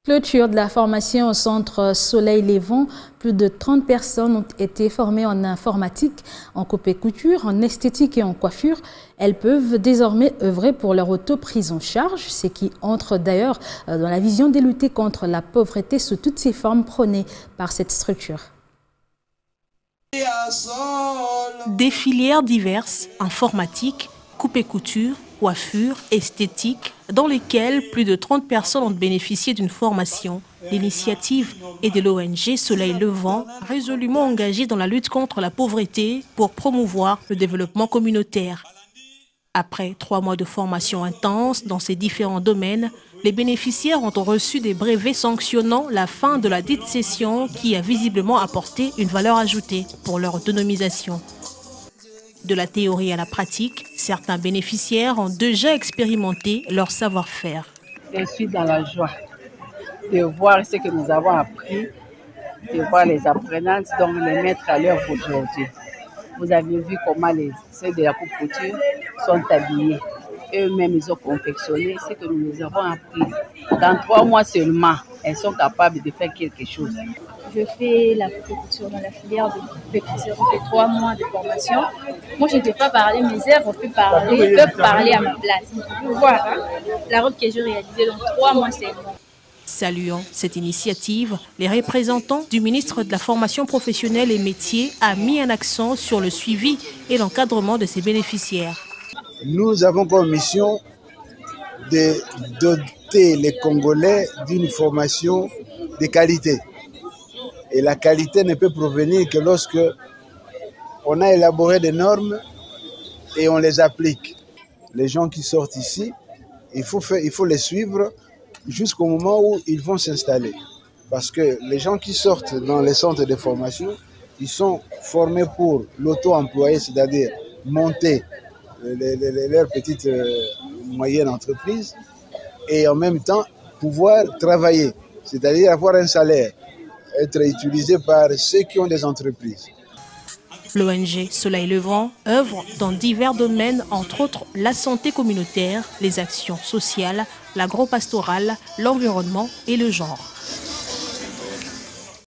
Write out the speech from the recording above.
Clôture de la formation au centre Soleil Levant, plus de 30 personnes ont été formées en informatique, en coupe-couture, en esthétique et en coiffure. Elles peuvent désormais œuvrer pour leur auto-prise en charge, ce qui entre d'ailleurs dans la vision de lutter contre la pauvreté sous toutes ses formes prônées par cette structure. Des filières diverses, informatique, coupe-couture, coiffure, esthétique, dans lesquelles plus de 30 personnes ont bénéficié d'une formation. L'initiative est de l'ONG Soleil Levant, résolument engagée dans la lutte contre la pauvreté pour promouvoir le développement communautaire. Après 3 mois de formation intense dans ces différents domaines, les bénéficiaires ont reçu des brevets sanctionnant la fin de la dite session qui a visiblement apporté une valeur ajoutée pour leur autonomisation. De la théorie à la pratique, certains bénéficiaires ont déjà expérimenté leur savoir-faire. Je suis dans la joie de voir ce que nous avons appris, de voir les apprenantes, donc les mettre à l'œuvre aujourd'hui. Vous avez vu comment ceux de la coupe-couture sont habillés. Eux-mêmes, ils ont confectionné ce que nous les avons appris. Dans 3 mois seulement, elles sont capables de faire quelque chose. Je fais la coupe-couture dans la filière de coupe-couture. J'ai 3 mois de formation. Moi, je ne peux pas parler, mes œuvres peuvent parler à ma place. Vous voyez, hein? La robe que j'ai réalisée dans 3 mois seulement. Saluant cette initiative, les représentants du ministre de la Formation professionnelle et métiers a mis un accent sur le suivi et l'encadrement de ses bénéficiaires. Nous avons comme mission de doter les Congolais d'une formation de qualité. Et la qualité ne peut provenir que lorsque on a élaboré des normes et on les applique. Les gens qui sortent ici, il faut les suivre jusqu'au moment où ils vont s'installer. Parce que les gens qui sortent dans les centres de formation, ils sont formés pour l'auto-employé, c'est-à-dire monter leur petite moyenne entreprise et en même temps pouvoir travailler, c'est-à-dire avoir un salaire, être utilisé par ceux qui ont des entreprises. L'ONG Soleil Levant œuvre dans divers domaines, entre autres la santé communautaire, les actions sociales, l'agro-pastoral, l'environnement et le genre.